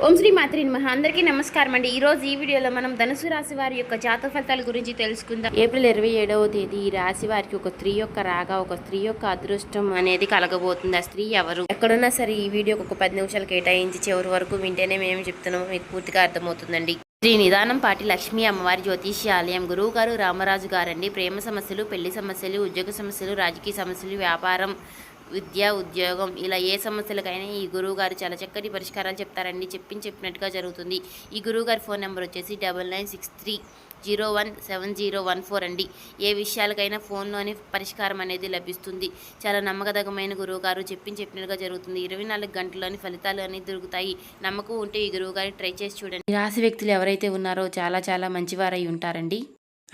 ఓం శ్రీ మాత్రి నమః. అందరికీ నమస్కారం అండి. ఈరోజు ఈ వీడియోలో మనం ధనుసు రాశి వారి యొక్క జాతక ఫలితాల గురించి తెలుసుకుందాం. ఏప్రిల్ 27వ తేదీ ఈ రాశి వారికి ఒక స్త్రీ యొక్క రాగా, ఒక స్త్రీ యొక్క అదృష్టం అనేది కలగబోతుంది. ఆ స్త్రీ ఎవరు? ఎక్కడున్నా సరే ఈ వీడియోకి ఒక 10 నిమిషాలు కేటాయించి చివరి వరకు వింటేనే మేము చెప్తున్నామో మీకు పూర్తిగా అర్థమవుతుందండి. శ్రీ నిదానం పాటి లక్ష్మీ అమ్మవారి జ్యోతిష్యాలయం. గురువు గారు రామరాజు గారండి. ప్రేమ సమస్యలు, పెళ్లి సమస్యలు, ఉద్యోగ సమస్యలు, రాజకీయ సమస్యలు, వ్యాపారం, విద్య, ఉద్యోగం ఇలా ఏ సమస్యలకైనా ఈ గురువు గారు చాలా చక్కటి పరిష్కారాలు చెప్తారండి. చెప్పినట్టుగా జరుగుతుంది. ఈ గురువు గారి ఫోన్ నెంబర్ వచ్చేసి 9963017014 అండి. ఏ విషయాలకైనా ఫోన్లోనే పరిష్కారం అనేది లభిస్తుంది. చాలా నమ్మకదగమైన గురువు గారు చెప్పినట్టుగా జరుగుతుంది. 24 గంటల్లోని ఫలితాలు అనేది దొరుకుతాయి. నమ్మకం ఉంటే ఈ గురువు గారిని ట్రై చేసి చూడండి. ఈ రాశి వ్యక్తులు ఎవరైతే ఉన్నారో చాలా మంచివారై ఉంటారండి.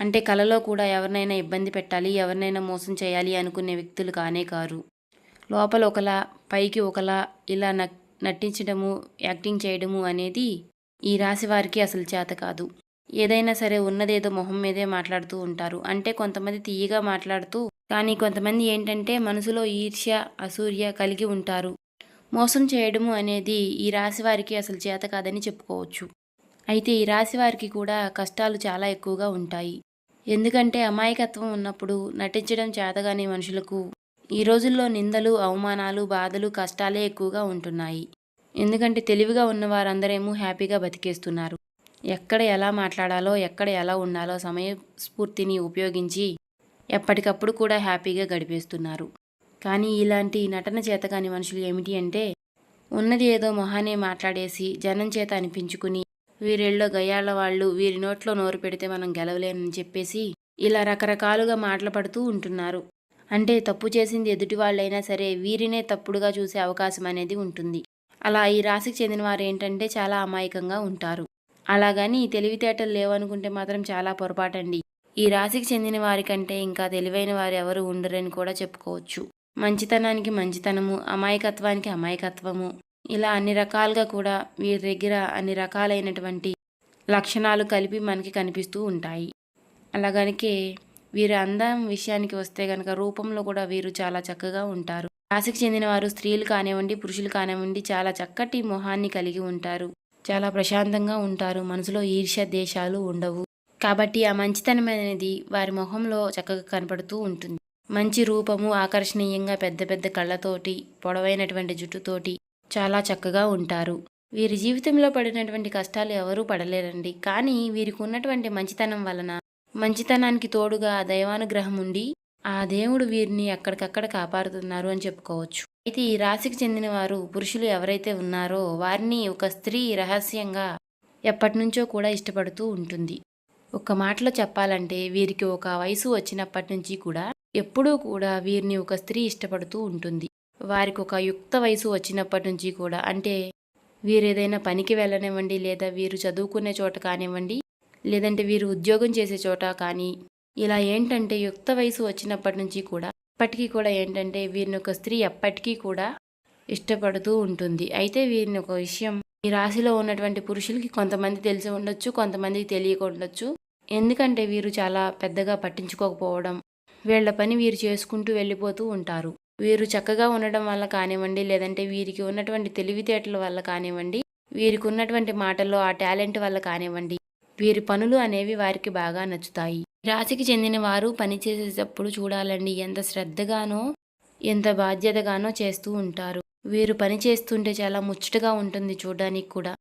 అంటే కలలో కూడా ఎవరినైనా ఇబ్బంది పెట్టాలి, ఎవరినైనా మోసం చేయాలి అనుకునే వ్యక్తులు కానే కారు. లోపల ఒకలా, పైకి ఒకలా ఇలా నటించడము, యాక్టింగ్ చేయడము అనేది ఈ రాశి వారికి అసలు చేత కాదు. ఏదైనా సరే ఉన్నదేదో మొహం మీదే మాట్లాడుతూ ఉంటారు. అంటే కొంతమంది తీయగా మాట్లాడుతూ, కానీ కొంతమంది ఏంటంటే మనసులో ఈర్ష్య, అసూయ కలిగి ఉంటారు. మోసం చేయడము అనేది ఈ రాశి వారికి అసలు చేత కాదని చెప్పుకోవచ్చు. అయితే ఈ రాశి వారికి కూడా కష్టాలు చాలా ఎక్కువగా ఉంటాయి. ఎందుకంటే అమాయకత్వం ఉన్నప్పుడు నటించడం చేతగాని మనుషులకు ఈ రోజుల్లో నిందలు, అవమానాలు, బాధలు, కష్టాలే ఎక్కువగా ఉంటున్నాయి. ఎందుకంటే తెలివిగా ఉన్న వారందరేమో హ్యాపీగా బతికేస్తున్నారు. ఎక్కడ ఎలా మాట్లాడాలో, ఎక్కడ ఎలా ఉండాలో సమయస్ఫూర్తిని ఉపయోగించి ఎప్పటికప్పుడు కూడా హ్యాపీగా గడిపేస్తున్నారు. కానీ ఇలాంటి నటన చేతకాని మనుషులు ఏమిటి అంటే, ఉన్నది ఏదో మొహానే మాట్లాడేసి జనం చేత అనిపించుకుని, వీరిళ్ళో గయ్యాళ్ళ వాళ్ళు, వీరి నోట్లో నోరు పెడితే మనం గెలవలేనని చెప్పేసి ఇలా రకరకాలుగా మాటలు పడుతూ ఉంటున్నారు. అంటే తప్పు చేసింది ఎదుటి వాళ్ళైనా సరే వీరినే తప్పుడుగా చూసే అవకాశం అనేది ఉంటుంది. అలా ఈ రాశికి చెందిన వారు ఏంటంటే చాలా అమాయకంగా ఉంటారు. అలాగని తెలివితేటలు లేవనుకుంటే మాత్రం చాలా పొరపాటండి. ఈ రాశికి చెందిన వారికంటే ఇంకా తెలివైన వారు ఎవరు ఉండరని కూడా చెప్పుకోవచ్చు. మంచితనానికి మంచితనము, అమాయకత్వానికి అమాయకత్వము, ఇలా అన్ని రకాలుగా కూడా వీరి దగ్గర అన్ని రకాలైనటువంటి లక్షణాలు కలిపి మనకి కనిపిస్తూ ఉంటాయి. అలాగనికే వీరి అందం విషయానికి వస్తే గనక రూపంలో కూడా వీరు చాలా చక్కగా ఉంటారు. రాశికి చెందిన వారు స్త్రీలు కానివ్వండి, పురుషులు కానివ్వండి చాలా చక్కటి మొహాన్ని కలిగి ఉంటారు. చాలా ప్రశాంతంగా ఉంటారు. మనసులో ఈర్ష్య, ద్వేషాలు ఉండవు. కాబట్టి ఆ మంచితనం అనేది వారి మొహంలో చక్కగా కనపడుతూ ఉంటుంది. మంచి రూపము, ఆకర్షణీయంగా పెద్ద పెద్ద కళ్ళతోటి, పొడవైనటువంటి జుట్టుతోటి చాలా చక్కగా ఉంటారు. వీరి జీవితంలో పడినటువంటి కష్టాలు ఎవరూ పడలేరండి. కానీ వీరికి ఉన్నటువంటి మంచితనం వలన, మంచితనానికి తోడుగా ఆ దైవానుగ్రహం ఉండి ఆ దేవుడు వీరిని ఎక్కడికక్కడ కాపాడుతున్నారు అని చెప్పుకోవచ్చు. అయితే ఈ రాశికి చెందిన వారు పురుషులు ఎవరైతే ఉన్నారో వారిని ఒక స్త్రీ రహస్యంగా ఎప్పటినుంచో కూడా ఇష్టపడుతూ ఉంటుంది. ఒక్క మాటలో చెప్పాలంటే వీరికి ఒక వయసు వచ్చినప్పటి నుంచి కూడా ఎప్పుడూ కూడా వీరిని ఒక స్త్రీ ఇష్టపడుతూ ఉంటుంది. వారికి ఒక యుక్త వయసు వచ్చినప్పటి నుంచి కూడా, అంటే వీరు ఏదైనా పనికి వెళ్ళనివ్వండి, లేదా వీరు చదువుకునే చోట కానివ్వండి, లేదంటే వీరు ఉద్యోగం చేసే చోట కానీ, ఇలా ఏంటంటే యుక్త వయసు వచ్చినప్పటి నుంచి కూడా ఇప్పటికీ కూడా ఏంటంటే వీరిని ఒక స్త్రీ ఎప్పటికీ కూడా ఇష్టపడుతూ ఉంటుంది. అయితే వీరిని ఒక విషయం ఈ రాశిలో ఉన్నటువంటి పురుషులకి కొంతమంది తెలిసి ఉండొచ్చు, కొంతమందికి తెలియక ఉండొచ్చు. ఎందుకంటే వీరు చాలా పెద్దగా పట్టించుకోకపోవడం, వీళ్ళ పని వీరు చేసుకుంటూ వెళ్ళిపోతూ ఉంటారు. వీరు చక్కగా ఉండడం వల్ల కానివ్వండి, లేదంటే వీరికి ఉన్నటువంటి తెలివితేటల వల్ల కానివ్వండి, వీరికి ఉన్నటువంటి మాటల్లో ఆ టాలెంట్ వల్ల కానివ్వండి, వీరి పనులు అనేవి వారికి బాగా నచ్చుతాయి. రాశికి చెందిన వారు పనిచేసేటప్పుడు చూడాలండి ఎంత శ్రద్ధగానో, ఎంత బాధ్యతగానో చేస్తూ ఉంటారు. వీరు పని చేస్తుంటే చాలా ముచ్చటగా ఉంటుంది చూడడానికి కూడా.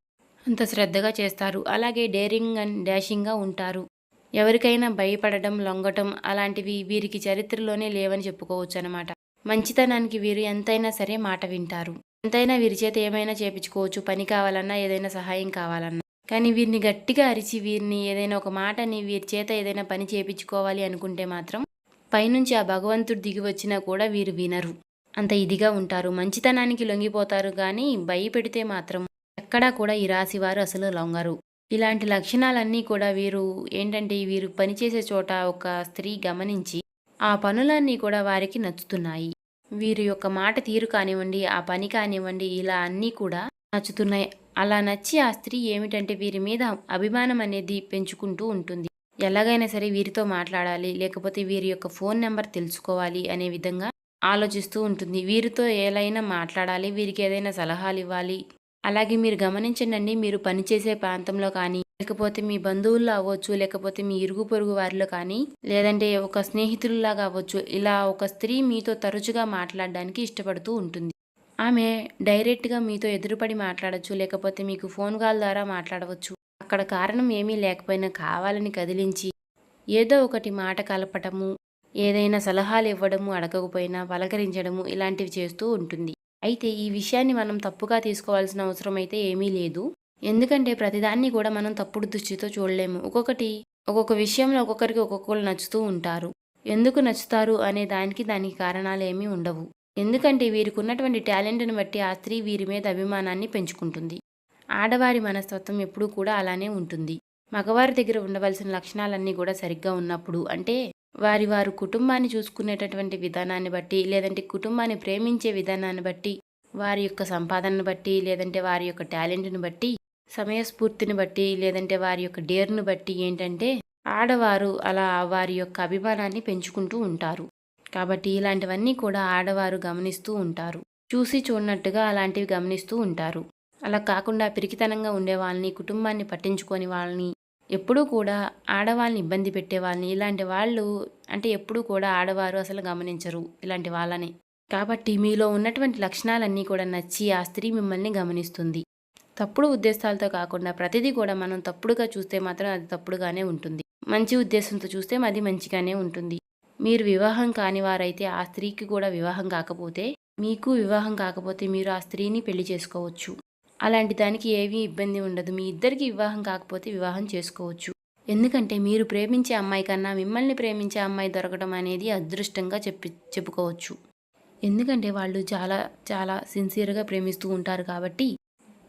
అంత శ్రద్ధగా చేస్తారు. అలాగే డేరింగ్ అండ్ డాషింగ్గా ఉంటారు. ఎవరికైనా భయపడడం, లొంగటం అలాంటివి వీరికి చరిత్రలోనే లేవని చెప్పుకోవచ్చు అనమాట. మంచితనానికి వీరు ఎంతైనా సరే మాట వింటారు. ఎంతైనా వీరి చేత ఏమైనా చేపించుకోవచ్చు. పని కావాలన్నా, ఏదైనా సహాయం కావాలన్నా. కానీ వీరిని గట్టిగా అరిచి వీరిని ఏదైనా ఒక మాటని వీరి చేత ఏదైనా పని చేపించుకోవాలి అనుకుంటే మాత్రం పైనుంచి ఆ భగవంతుడు దిగి వచ్చినా కూడా వీరు వినరు. అంత ఇదిగా ఉంటారు. మంచితనానికి లొంగిపోతారు కానీ భయపెడితే మాత్రం ఎక్కడా కూడా ఈ రాశి వారు అసలు లొంగరు. ఇలాంటి లక్షణాలన్నీ కూడా వీరు ఏంటంటే వీరు పనిచేసే చోట ఒక స్త్రీ గమనించి ఆ పనులన్నీ కూడా వారికి నచ్చుతున్నాయి. వీరి యొక్క మాట తీరు కానివ్వండి, ఆ పని కానివ్వండి, ఇలా అన్నీ కూడా నచ్చుతున్నాయి. అలా నచ్చి ఆ స్త్రీ ఏమిటంటే వీరి మీద అభిమానం అనేది పెంచుకుంటూ ఉంటుంది. ఎలాగైనా సరే వీరితో మాట్లాడాలి, లేకపోతే వీరి యొక్క ఫోన్ నెంబర్ తెలుసుకోవాలి అనే విధంగా ఆలోచిస్తూ ఉంటుంది. వీరితో ఏలైనా మాట్లాడాలి, వీరికి ఏదైనా సలహాలు ఇవ్వాలి అలాగే మీరు గమనించండి, మీరు పనిచేసే ప్రాంతంలో కానీ, లేకపోతే మీ బంధువుల్లో అవ్వచ్చు, లేకపోతే మీ ఇరుగు పొరుగు వారిలో కానీ, లేదంటే ఒక స్నేహితుల్లాగా అవ్వచ్చు, ఇలా ఒక స్త్రీ మీతో తరచుగా మాట్లాడడానికి ఇష్టపడుతూ ఉంటుంది. ఆమె డైరెక్ట్‌గా మీతో ఎదురుపడి మాట్లాడొచ్చు, లేకపోతే మీకు ఫోన్ కాల్ ద్వారా మాట్లాడవచ్చు. అక్కడ కారణం ఏమీ లేకపోయినా కావాలని కదిలించి, ఏదో ఒకటి మాట కలపటము, ఏదైనా సలహాలు ఇవ్వడము, అడగకపోయినా పలకరించడము ఇలాంటివి చేస్తూ ఉంటుంది. అయితే ఈ విషయాన్ని మనం తప్పుగా తీసుకోవాల్సిన అవసరం అయితే ఏమీ లేదు. ఎందుకంటే ప్రతిదాన్ని కూడా మనం తప్పుడు దృష్టితో చూడలేము. ఒక్కొక్క విషయంలో ఒక్కొక్కరికి ఒక్కొక్కళ్ళు నచ్చుతూ ఉంటారు. ఎందుకు నచ్చుతారు అనే దానికి కారణాలేమీ ఉండవు. ఎందుకంటే వీరికున్నటువంటి టాలెంట్‌ని బట్టి ఆ స్త్రీ వీరి మీద అభిమానాన్ని పెంచుకుంటుంది. ఆడవారి మనస్తత్వం ఎప్పుడూ కూడా అలానే ఉంటుంది. మగవారి దగ్గర ఉండవలసిన లక్షణాలన్నీ కూడా సరిగ్గా ఉన్నప్పుడు, అంటే వారు కుటుంబాన్ని చూసుకునేటటువంటి విధానాన్ని బట్టి, లేదంటే కుటుంబాన్ని ప్రేమించే విధానాన్ని బట్టి, వారి యొక్క సంపాదనను బట్టి, లేదంటే వారి యొక్క టాలెంట్‌ని బట్టి, సమయస్ఫూర్తిని బట్టి, లేదంటే వారి యొక్క డేర్‌ను బట్టి ఏంటంటే ఆడవారు అలా వారి యొక్క అభిమానాన్ని పెంచుకుంటూ ఉంటారు. కాబట్టి ఇలాంటివన్నీ కూడా ఆడవారు గమనిస్తూ ఉంటారు. చూసి చూడనట్టుగా అలాంటివి గమనిస్తూ ఉంటారు. అలా కాకుండా పిరికితనంగా ఉండే వాళ్ళని, కుటుంబాన్ని పట్టించుకోని వాళ్ళని, ఎప్పుడూ కూడా ఆడవాళ్ళని ఇబ్బంది పెట్టే వాళ్ళని, ఇలాంటి వాళ్ళు అంటే ఎప్పుడూ కూడా ఆడవారు అసలు గమనించరు ఇలాంటి వాళ్ళని. కాబట్టి మీలో ఉన్నటువంటి లక్షణాలన్నీ కూడా నచ్చి ఆ స్త్రీ మిమ్మల్ని గమనిస్తుంది. తప్పుడు ఉద్దేశాలతో కాకుండా ప్రతిదీ కూడా మనం తప్పుడుగా చూస్తే మాత్రం అది తప్పుడుగానే ఉంటుంది. మంచి ఉద్దేశంతో చూస్తే అది మంచిగానే ఉంటుంది. మీరు వివాహం కాని వారైతే ఆ స్త్రీకి కూడా వివాహం కాకపోతే, మీకు వివాహం కాకపోతే మీరు ఆ స్త్రీని పెళ్లి చేసుకోవచ్చు. అలాంటి దానికి ఏమీ ఇబ్బంది ఉండదు. మీ ఇద్దరికి వివాహం కాకపోతే వివాహం చేసుకోవచ్చు. ఎందుకంటే మీరు ప్రేమించే అమ్మాయి కన్నా మిమ్మల్ని ప్రేమించే అమ్మాయి దొరకడం అనేది అదృష్టంగా చెప్పుకోవచ్చు. ఎందుకంటే వాళ్ళు చాలా చాలా సిన్సియర్‌గా ప్రేమిస్తూ ఉంటారు కాబట్టి,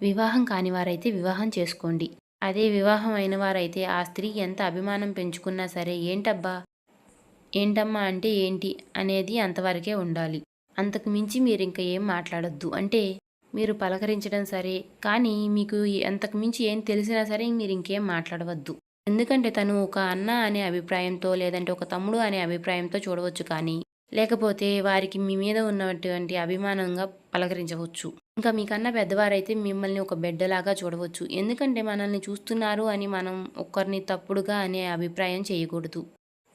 వివాహం కాని వారైతే వివాహం చేసుకోండి. అదే వివాహం అయిన వారైతే ఆ స్త్రీ ఎంత అభిమానం పెంచుకున్నా సరే, ఏంటమ్మా అంటే ఏంటి అనేది అంతవరకే ఉండాలి. అంతకు మించి మీరింక ఏం మాట్లాడొద్దు. అంటే మీరు పలకరించడం సరే, కానీ మీకు అంతకు మించి ఏం తెలిసినా సరే మీరింకేం మాట్లాడవద్దు. ఎందుకంటే తను ఒక అన్న అనే అభిప్రాయంతో, లేదంటే ఒక తమ్ముడు అనే అభిప్రాయంతో చూడవచ్చు కానీ, లేకపోతే వారికి మీ మీద ఉన్నటువంటి అభిమానంగా పలకరించవచ్చు. ఇంకా మీకన్నా పెద్దవారైతే మిమ్మల్ని ఒక బిడ్డలాగా చూడవచ్చు. ఎందుకంటే మనల్ని చూస్తున్నారు అని మనం ఒక్కరిని తప్పుడుగా అనే అభిప్రాయం చేయకూడదు.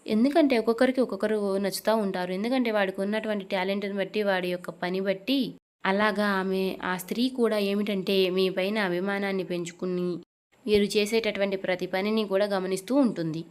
ఎందుకంటే ఒక్కొక్కరికి ఒక్కొక్కరు నచ్చుతా ఉంటారు. ఎందుకంటే వాడికి ఉన్నటువంటి టాలెంట్‌ని బట్టి, వాడి యొక్క పని బట్టి అలాగా ఆ స్త్రీ కూడా ఏమిటంటే మీ పైన అభిమానాన్ని పెంచుకుని, మీరు చేసేటటువంటి ప్రతి పనిని కూడా గమనిస్తూ ఉంటుంది.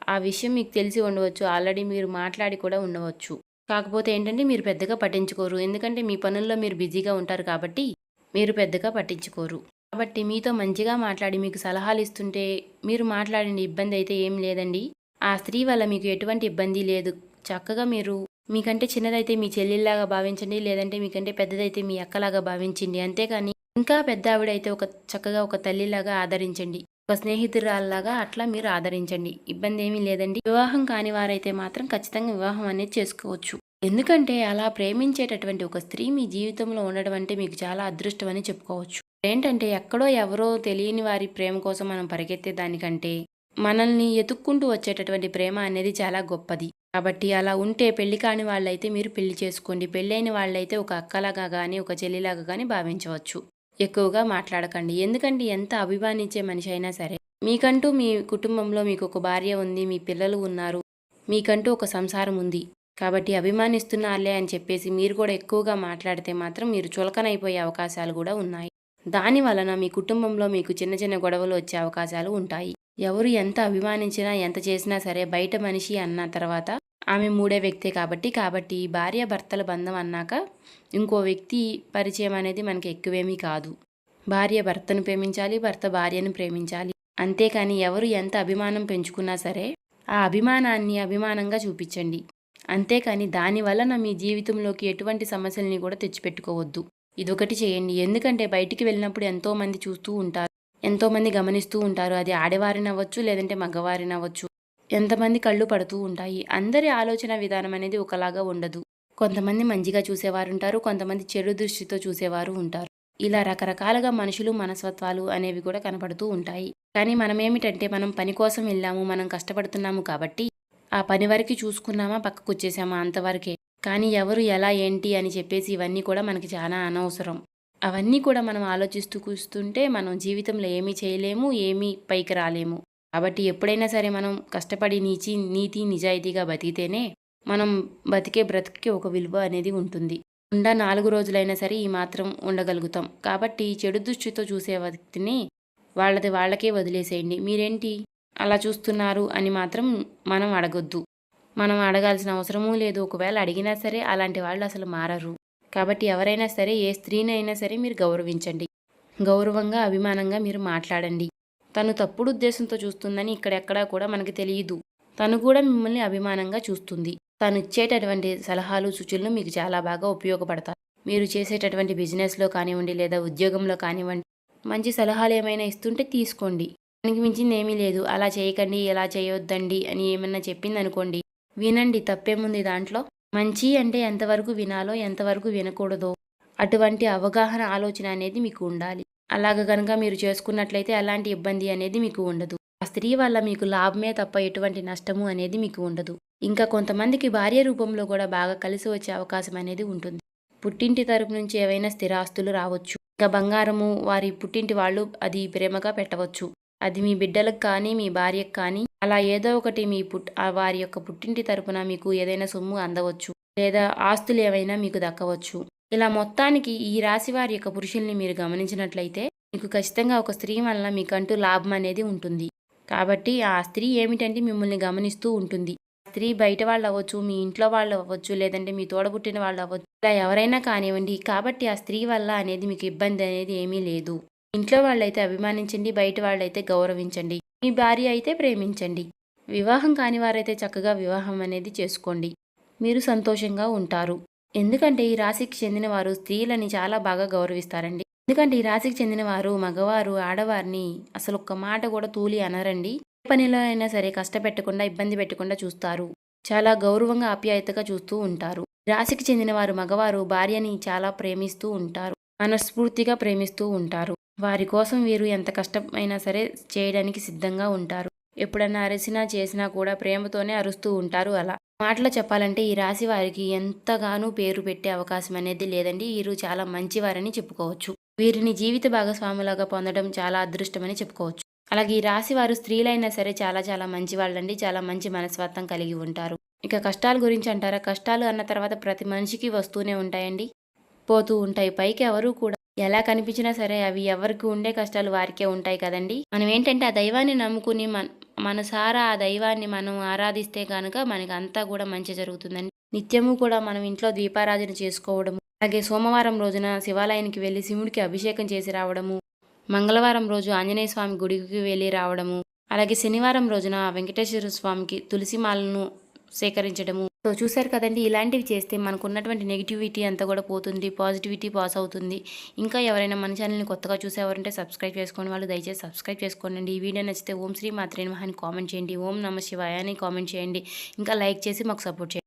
ఆ విషయం మీకు తెలిసి ఉండవచ్చు. ఆల్రెడీ మీరు మాట్లాడి కూడా ఉండవచ్చు. కాకపోతే ఏంటంటే మీరు పెద్దగా పట్టించుకోరు. ఎందుకంటే మీ పనుల్లో మీరు బిజీగా ఉంటారు కాబట్టి మీరు పెద్దగా పట్టించుకోరు. కాబట్టి మీతో మంచిగా మాట్లాడి మీకు సలహాలు ఇస్తుంటే మీరు మాట్లాడండి. ఇబ్బంది అయితే ఏం లేదండి. ఆ స్త్రీ వల్ల మీకు ఎటువంటి ఇబ్బంది లేదు. చక్కగా మీరు మీకంటే చిన్నదైతే మీ చెల్లెల్లాగా భావించండి. లేదంటే మీకంటే పెద్దదైతే మీ అక్కలాగా భావించండి. అంతేకాని ఇంకా పెద్ద ఆవిడైతే చక్కగా ఒక తల్లిలాగా ఆదరించండి. ఒక స్నేహితురాల్లాగా అట్లా మీరు ఆదరించండి. ఇబ్బంది ఏమీ లేదండి. వివాహం కాని వారైతే మాత్రం ఖచ్చితంగా వివాహం అనేది చేసుకోవచ్చు. ఎందుకంటే అలా ప్రేమించేటటువంటి ఒక స్త్రీ మీ జీవితంలో ఉండడం అంటే మీకు చాలా అదృష్టం అని చెప్పుకోవచ్చు. ఏంటంటే ఎక్కడో ఎవరో తెలియని వారి ప్రేమ కోసం మనం పరిగెత్తే దానికంటే మనల్ని ఎతుక్కుంటూ వచ్చేటటువంటి ప్రేమ అనేది చాలా గొప్పది. కాబట్టి అలా ఉంటే పెళ్లి కాని వాళ్ళైతే మీరు పెళ్లి చేసుకోండి. పెళ్ళైన వాళ్ళైతే ఒక అక్కలాగా గానీ, ఒక చెల్లిలాగా గానీ భావించవచ్చు. ఎక్కువగా మాట్లాడకండి. ఎందుకంటే ఎంత అభిమానించే మనిషి అయినా సరే, మీకంటూ మీ కుటుంబంలో మీకు ఒక భార్య ఉంది, మీ పిల్లలు ఉన్నారు, మీకంటూ ఒక సంసారం ఉంది. కాబట్టి అభిమానిస్తున్నారులే అని చెప్పేసి మీరు కూడా ఎక్కువగా మాట్లాడితే మాత్రం మీరు చులకనైపోయే అవకాశాలు కూడా ఉన్నాయి. దాని వలన మీ కుటుంబంలో మీకు చిన్న చిన్న గొడవలు వచ్చే అవకాశాలు ఉంటాయి. ఎవరు ఎంత అభిమానించినా, ఎంత చేసినా సరే బయట మనిషి అన్న తర్వాత ఆమె మూడే వ్యక్తే కాబట్టి భార్యాభర్తల బంధం అన్నాక ఇంకో వ్యక్తి పరిచయం అనేది మనకి ఎక్కువేమీ కాదు. భార్య భర్తను ప్రేమించాలి, భర్త భార్యను ప్రేమించాలి. అంతేకాని ఎవరు ఎంత అభిమానం పెంచుకున్నా సరే ఆ అభిమానాన్ని అభిమానంగా చూపించండి. అంతేకాని దాని వలన మీ జీవితంలోకి ఎటువంటి సమస్యల్ని కూడా తెచ్చిపెట్టుకోవద్దు. ఇదొకటి చేయండి. ఎందుకంటే బయటికి వెళ్ళినప్పుడు ఎంతోమంది చూస్తూ ఉంటారు, ఎంతోమంది గమనిస్తూ ఉంటారు. అది ఆడవారినవ్వచ్చు, లేదంటే మగవారినవ్వచ్చు. ఎంతమంది కళ్ళు పడుతూ ఉంటాయి. అందరి ఆలోచన విధానం అనేది ఒకలాగా ఉండదు. కొంతమంది మంచిగా చూసేవారుంటారు, కొంతమంది చెడు దృష్టితో చూసేవారు ఉంటారు. ఇలా రకరకాలుగా మనుషులు, మనస్తత్వాలు అనేవి కూడా కనపడుతూ ఉంటాయి. కానీ మనమేమిటంటే మనం పని కోసం వెళ్ళాము, మనం కష్టపడుతున్నాము కాబట్టి ఆ పని వరకు చూసుకున్నామా, పక్కకొచ్చేసామా అంతవరకే. కానీ ఎవరు ఎలా ఏంటి అని చెప్పేసి ఇవన్నీ కూడా మనకి చాలా అనవసరం. అవన్నీ కూడా మనం ఆలోచిస్తూ కూస్తుంటే మనం జీవితంలో ఏమీ చేయలేము, ఏమీ పైకి రాలేము. కాబట్టి ఎప్పుడైనా సరే మనం కష్టపడి నీతి నిజాయితీగా బతికితేనే మనం బతికే బ్రతుకుకి ఒక విలువ అనేది ఉంటుంది. 4 రోజులైనా సరే ఈ మాత్రం ఉండగలుగుతాం. కాబట్టి చెడు దృష్టితో చూసే వ్యక్తిని వాళ్ళది వాళ్ళకే వదిలేసేయండి. మీరేంటి అలా చూస్తున్నారు అని మాత్రం మనం అడగొద్దు. మనం అడగాల్సిన అవసరమూ లేదు. ఒకవేళ అడిగినా సరే అలాంటి వాళ్ళు అసలు మారరు. కాబట్టి ఎవరైనా సరే ఏ స్త్రీనైనా సరే మీరు గౌరవించండి. గౌరవంగా, అభిమానంగా మీరు మాట్లాడండి. తను తప్పుడు ఉద్దేశంతో చూస్తుందని ఇక్కడెక్కడా కూడా మనకి తెలియదు. తను కూడా మిమ్మల్ని అభిమానంగా చూస్తుంది. తను ఇచ్చేటటువంటి సలహాలు, సూచనలు మీకు చాలా బాగా ఉపయోగపడతాయి. మీరు చేసేటటువంటి బిజినెస్‌లో కానివ్వండి, లేదా ఉద్యోగంలో కానివ్వండి, మంచి సలహాలు ఏమైనా ఇస్తుంటే తీసుకోండి. దానికి మించింది ఏమీ లేదు. అలా చేయకండి, ఇలా చేయొద్దండి అని ఏమన్నా చెప్పిందనుకోండి, వినండి, తప్పేముంది దాంట్లో. మంచి అంటే ఎంతవరకు వినాలో, ఎంతవరకు వినకూడదో అటువంటి అవగాహన, ఆలోచన అనేది మీకు ఉండాలి. అలాగ గనక మీరు చేసుకున్నట్లయితే అలాంటి ఇబ్బంది అనేది మీకు ఉండదు. ఆ స్త్రీ వల్ల మీకు లాభమే తప్ప ఎటువంటి నష్టము అనేది మీకు ఉండదు. ఇంకా కొంతమందికి భార్య రూపంలో కూడా బాగా కలిసి వచ్చే అవకాశం అనేది ఉంటుంది. పుట్టింటి తరపు నుంచి ఏవైనా స్థిరాస్తులు రావచ్చు. ఇంకా బంగారము వారి పుట్టింటి వాళ్ళు అది ప్రేమగా పెట్టవచ్చు. అది మీ బిడ్డలకు కానీ, మీ భార్యకు కానీ అలా ఏదో ఒకటి వారి యొక్క పుట్టింటి తరపున మీకు ఏదైనా సొమ్ము అందవచ్చు. లేదా ఆస్తులు ఏవైనా మీకు దక్కవచ్చు. ఇలా మొత్తానికి ఈ రాశి వారి యొక్క పురుషుల్ని మీరు గమనించినట్లయితే మీకు ఖచ్చితంగా ఒక స్త్రీ వలన మీకంటూ లాభం అనేది ఉంటుంది. కాబట్టి ఆ స్త్రీ ఏమిటంటే మిమ్మల్ని గమనిస్తూ ఉంటుంది. స్త్రీ బయట వాళ్ళు అవ్వచ్చు, మీ ఇంట్లో వాళ్ళు అవ్వచ్చు, లేదంటే మీ తోడబుట్టిన వాళ్ళు అవ్వచ్చు, ఇలా ఎవరైనా కానివ్వండి. కాబట్టి ఆ స్త్రీ వల్ల అనేది మీకు ఇబ్బంది అనేది ఏమీ లేదు. ఇంట్లో వాళ్ళైతే అభిమానించండి, బయట వాళ్ళైతే గౌరవించండి. మీ భార్య అయితే ప్రేమించండి. వివాహం కాని వారైతే చక్కగా వివాహం అనేది చేసుకోండి. మీరు సంతోషంగా ఉంటారు. ఎందుకంటే ఈ రాశికి చెందిన వారు స్త్రీలని చాలా బాగా గౌరవిస్తారండి. ఎందుకంటే ఈ రాశికి చెందిన వారు మగవారు ఆడవారిని అసలు ఒక్క మాట కూడా తూలి అనరండి. ఏ పనిలో అయినా సరే కష్టపెట్టకుండా, ఇబ్బంది పెట్టకుండా చూస్తారు. చాలా గౌరవంగా, ఆప్యాయతగా చూస్తూ ఉంటారు. రాశికి చెందిన వారు మగవారు భార్యని చాలా ప్రేమిస్తూ ఉంటారు. మనస్ఫూర్తిగా ప్రేమిస్తూ ఉంటారు. వారి కోసం వీరు ఎంత కష్టమైనా సరే చేయడానికి సిద్ధంగా ఉంటారు. ఎప్పుడన్నా అరిసినా చేసినా కూడా ప్రేమతోనే అరుస్తూ ఉంటారు. అలా మాటలో చెప్పాలంటే ఈ రాశి వారికి ఎంతగానో పేరు పెట్టే అవకాశం అనేది లేదండి. వీరు చాలా మంచివారని చెప్పుకోవచ్చు. వీరిని జీవిత భాగస్వాములాగా పొందడం చాలా అదృష్టమని చెప్పుకోవచ్చు. అలాగే ఈ రాశి వారు స్త్రీలైనా సరే చాలా చాలా మంచి వాళ్ళండి. చాలా మంచి మనస్తత్వం కలిగి ఉంటారు. ఇక కష్టాల గురించి అంటారా? కష్టాలు అన్న తర్వాత ప్రతి మనిషికి వస్తూనే ఉంటాయండి, పోతూ ఉంటాయి. పైకి ఎవరు కూడా ఎలా కనిపించినా సరే అవి ఎవరికి ఉండే కష్టాలు వారికే ఉంటాయి కదండి. మనం ఏంటంటే ఆ దైవాన్ని నమ్ముకుని మనసారా ఆ దైవాన్ని మనం ఆరాధిస్తే కనుక మనకి అంతా కూడా మంచి జరుగుతుందండి. నిత్యము కూడా మనం ఇంట్లో దీపారాధన చేసుకోవడము, అలాగే సోమవారం రోజున శివాలయానికి వెళ్ళి శివుడికి అభిషేకం చేసి రావడము, మంగళవారం రోజు ఆంజనేయ స్వామి గుడికి వెళ్ళి రావడము, అలాగే శనివారం రోజున వెంకటేశ్వర స్వామికి తులసి మాలను సేకరించడము. సో చూశారు కదండి, ఇలాంటివి చేస్తే మనకు ఉన్నటువంటి నెగిటివిటీ అంతా కూడా పోతుంది, పాజిటివిటీ పాస్ అవుతుంది. ఇంకా ఎవరైనా మన ఛానల్ని కొత్తగా చూసేవారంటే సబ్స్క్రైబ్ చేసుకోండి. వాళ్ళు దయచేసి సబ్స్క్రైబ్ చేసుకోండి. ఈ వీడియో నచ్చితే ఓం శ్రీ మాత్రే నమః అని కామెంట్ చేయండి. ఓం నమ శివాయ అని కామెంట్ చేయండి. ఇంకా లైక్ చేసి మాకు సపోర్ట్ చేయండి.